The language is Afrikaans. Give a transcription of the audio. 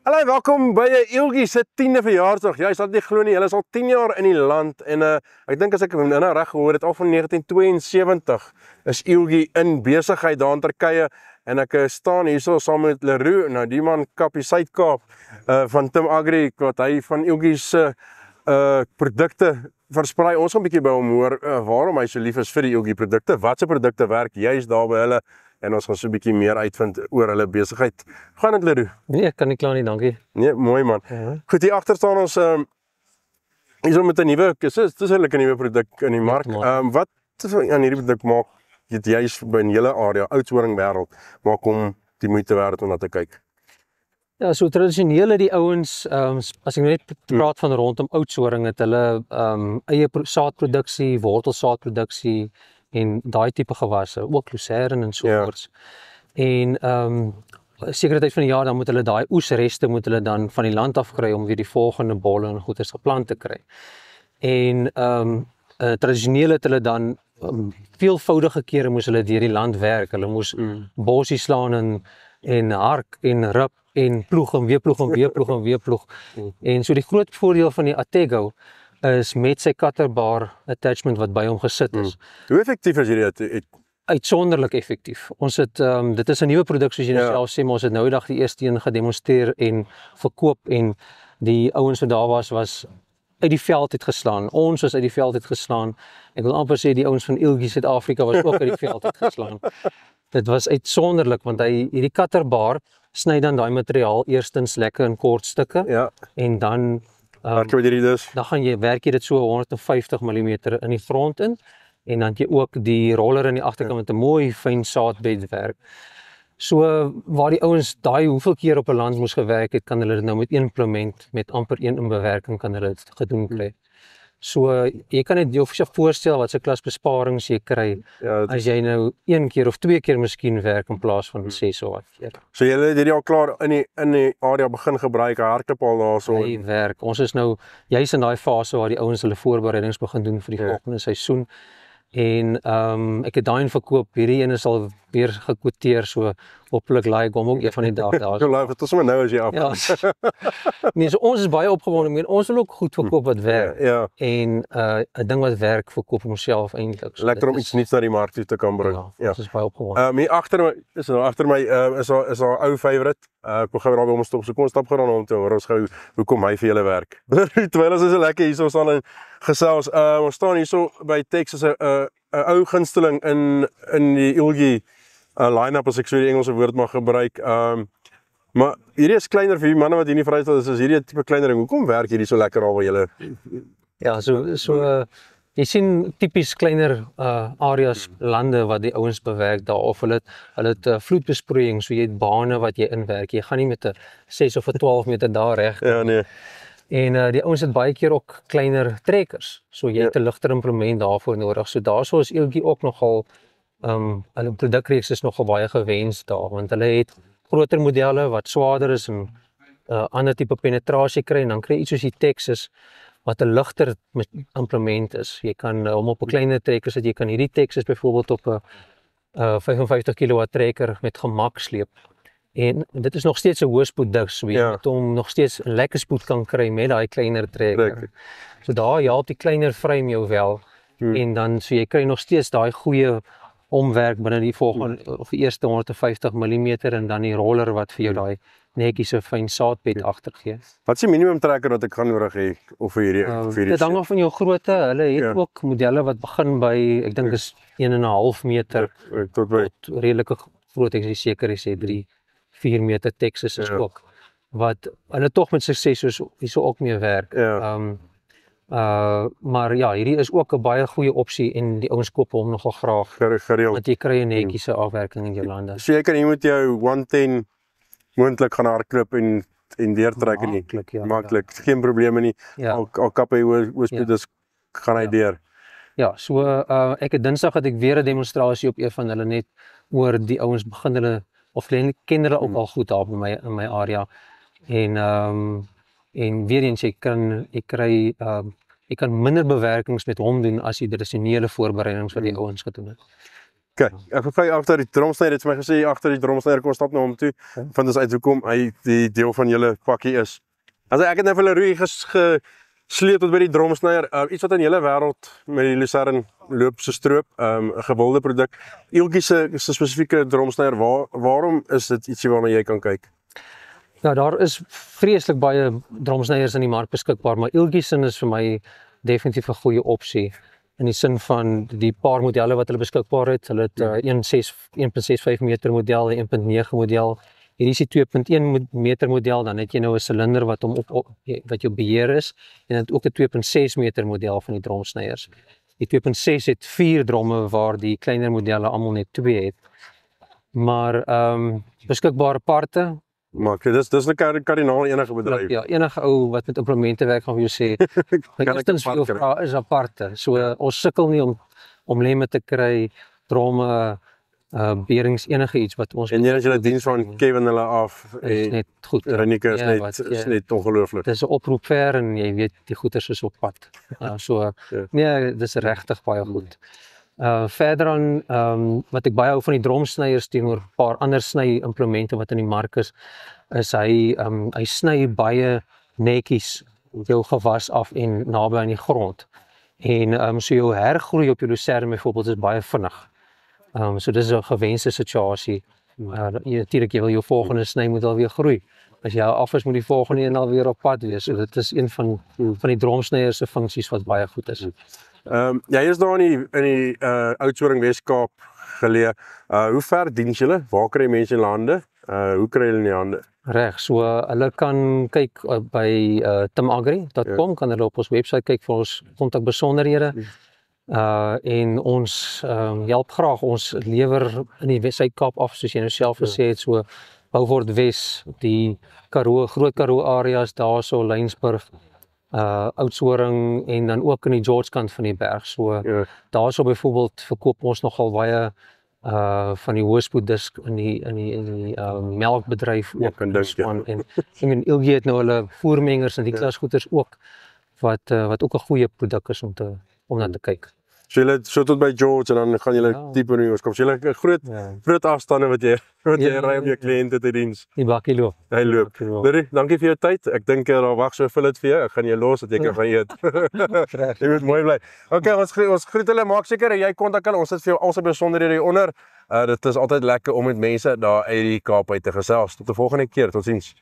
Hallo, welkom by Eelgie se 10de verjaarsdag. Jy sal nie glo nie, hulle is al 10 jaar in die land en ek dink as ek nou reg gehoor het, al van 1972 is Eelgie in besigheid daar in Turkye en ek staan hierso saam met Leroux, nou die man kap die Suid-Kaap van Tim Agri wat hy van Eelgie se produkte versprei. Ons gaan 'n bietjie by hom hoor waarom hy so lief is vir die Eelgie produkte, watse produkte werk juist daar by hulle. En ons gaan so 'n bietjie meer uitvind oor hulle besigheid. Gaan dit, Leroux? Nee, ek kan nie klaar nie, dankie. Nee, mooi man. Goed, hier agter staan ons hierso met 'n nuwe, dis eintlik 'n nuwe produk in die mark. Wat aan hierdie produk maak dit juist by 'n hele area, Oudtshoorn wêreld, maak hom die moeite werd om na te kyk? Ja, so tradisioneel het die ouens, as ek net praat van rondom Oudtshoorn, het hulle eie saadproduksie, wortelsaadproduksie en daai tipe gewasse, ook lucerne en soorts. En sekere tyd van die jaar dan moet hulle daai oesreste moet hulle dan van die land af kry om weer die volgende bolle en goeders geplant te kry. En tradisioneel het hulle dan veelvoudige kere moes hulle deur die land werk. Hulle moes bossie slaan en hark en rip en ploeg en weer ploeg en weer ploeg en weer ploeg. En so die groot voordeel van die Attego is met sy cutterbar attachment wat by hom gesit is. Hoe effektief is hierdie? Uitsonderlik effektief. Ons het dit is 'n nuwe produk soos jy nou self sê, maar ons het nou die dag die eerste een gedemonstreer en verkoop en die ouens wat daar was uit die veld het geslaan. Ons was uit die veld het geslaan. Ek wil amper sê die ouens van Eelgie Suid-Afrika was ook uit die veld het geslaan. Dit was uitsonderlik want hierdie cutterbar sny dan daai materiaal eerstens lekker in kort stukke en dan dan werk jy dit so 150 mm in die grond in en dan jy ook die roller in die agterkant met 'n mooi fyn saadbed werk. So waar die ouens daai hoeveel keer op 'n land moes gewerk het, kan hulle dit nou met een implement met amper een in bewerking kan hulle dit gedoen kry. So jy kan net jou voorstel wat se klas besparings jy kry as jy nou een keer of twee keer miskien werk in plaas van 6 of 8 keer. So jy het hierdie al klaar in die area begin gebruik, hardloop al daarso. Hy werk. Ons is nou juis in daai fase waar die ouens hulle voorbereidings begin doen vir die volgende seisoen. En ek het daai verkoop, hierdie een is al weer gekwoteer, so hopelik laai ek hom ook een van die dae daar. So laai het ons maar nou as jy af. Ja. Nee, so ons is baie opgewonde, ons wil ook goed verkoop wat werk. En 'n ding wat werk verkoop homself eintlik. So lekker om iets nuuts na die mark toe te kan bring. Ons is baie opgewonde. Hier agter my is daar ou favourite. Ek wil gou daar by hom stop. So kom ons stap gou dan om te hoor ons gou hoekom hy vir julle werk. Terwyl ons is so lekker hierso staan en gesels. Ons staan hierso by Texas 'n ou gunsteling in die Eelgie line-up as ek so die Engelse woord mag gebruik. Maar hierdie is kleiner vir die manne wat hier nie vrystel is, hierdie 'n tipe kleiner ding. Hoekom werk hierdie so lekker al waar julle? Ja, so jy sien tipies kleiner areas lande wat die ouens bewerk daar of hulle het vloedbesproeiing, so jy het bane wat jy inwerk. Jy gaan nie met 'n 6 of 'n 12 meter daar reg. Ja, nee. En die ouens het baie keer ook kleiner trekkers. So jy het 'n ligter implement daarvoor nodig. So daarso is Eelgie ook nogal hulle produkreeks is nogal baie gewens daar want hulle het groter modelle wat swaarder is en ander tipe penetrasie kry en dan kry jy iets soos die Texas wat 'n ligter implement is. Jy kan hom op 'n kleiner trekker sit. Jy kan hierdie Texas byvoorbeeld op 'n 55 kW trekker met gemak sleep. En dit is nog steeds 'n hoë spoed dus, so jy moet hom nog steeds 'n lekker spoed kan kry met daai kleiner trekker. So daar help die kleiner frame jou wel en dan so jy kry nog steeds daai goeie omwerk binne die volgende of die eerste 150 mm en dan die roller wat vir jou daai netjies so fyn saadbed agter gee. Wat is die minimum trekker wat ek gaan nodig hê of vir hierdie? Dit hang af van jou grootte. Hulle het ook modelle wat begin by ek dink is 1,5 meter tot redelike groot, ek is seker hy sê 3-4 meter Texas is ook wat hulle tog met sukses hierso ook mee werk. Maar ja, hierdie is ook 'n baie goeie opsie en die ouens koop hom nogal graag. Gereeld. Want jy kry 'n netjiese afwerking in jou lande. So jy kan hier met jou 110 moontlik gaan hardloop en deurtrek nie. Maklik. Geen probleme nie. Al kap hy hoëspoed dus gaan hy deur. Ja, so ek het Dinsdag het ek weer 'n demonstrasie op een van hulle net oor die ouens begin hulle of ken hulle ook al goed daar by in my area. En weer eens jy kan minder bewerkings met hom doen as die tradisionele voorbereidings wat die ouens gedoen het. Kyk, ek gaan kyk agter die dromsnyer, het vir my gesê agter die dromsnyer kom stap na hom toe. Vind ons uit hoekom hy die deel van julle pakkie is. Also ek het nou vir hulle rooi gesleep tot by die dromsnyer, iets wat in hele wêreld met die lucern loop so stroop, 'n gewilde produk. Eeltjie se spesifieke dromsnyer, waarom is dit ietsie waarna jy kan kyk? Nou daar is vreeslik baie dromsnyers in die mark beskikbaar, maar Eeltjie is vir my definitief 'n goeie opsie in die sin van die paar modelle wat hulle beskikbaar het. Hulle het 1.65 meter model, 1.9 model. Hierdie is die 2.1 meter model, dan het jy nou 'n silinder wat wat jou beheer is, en dan ook 'n 2.6 meter model van die dromsnyers. Die 2.6 het 4 dromme waar die kleiner modelle almal net 2 het. Maar beskikbare parte. Maar dis 'n kardinaal enige bedryf. Ja, enige ou wat met implemente werk gaan vir jou sê, eerstens vir jou vra is aparte. So ons sukkel nie om lemme te kry, dromme, beerings, enige iets wat ons. En jy het julle diens van Kevin hulle af. Is net goed. Renike is net ongelooflik. Dis 'n oproep ver en jy weet die goeders is op pad. Nee, dis regtig baie goed. Verder aan wat ek baie hou van die dromsnyers teenoor 'n paar ander sny implemente wat in die mark is hy sny baie netjies jou gewas af en naby aan die grond. En so jou hergroei op jou lucern byvoorbeeld is baie vinnig. So dis 'n gewenste situasie. Natuurlik jy wil jou volgende sny moet alweer groei. As jy af is moet die volgende een alweer op pad wees. So dit is een van die dromsnyers se funksies wat baie goed is. Jy is daar in die Oudtshoorn Wes-Kaap geleë. Hoe ver diens julle? Waar kry mense in hande? Hoe kry hulle in die hande? Reg, so hulle kan kyk by timagri.com, kan hulle op ons webwerf kyk vir ons kontakbesonderhede. En ons help graag, ons lewer in die Suid-Kaap af, soos jy nou self gesê het, so Beaufort Wes, die Karoo, Groot Karoo areas, daarso Lensburg, Oudtshoorn en dan ook in die George kant van die berg. So daarso byvoorbeeld verkoop ons nogal baie van die hoëspoeddisk in die melkbedryf ook. En Eeltjie het nou hulle voermengers en die klasgoeders ook wat ook 'n goeie produk is om na te kyk. So julle so tot by George en dan gaan julle diep in die oorskop. So julle 'n groot afstande wat jy ry om jou kliënte te diens. Die bakkie loop. Hy loop. Larry, dankie vir jou tyd. Ek dink daar wag so vir dit vir jou. Ek gaan jou los dat jy kan gaan eet. Jy moet mooi bly. Okay, ons groet hulle, maak seker jy kontak hulle. Ons het vir jou al sy besonderhede hier onder. Dit is altyd lekker om met mense daar uit die Kaap uit te gesels. Tot die volgende keer. Totsiens.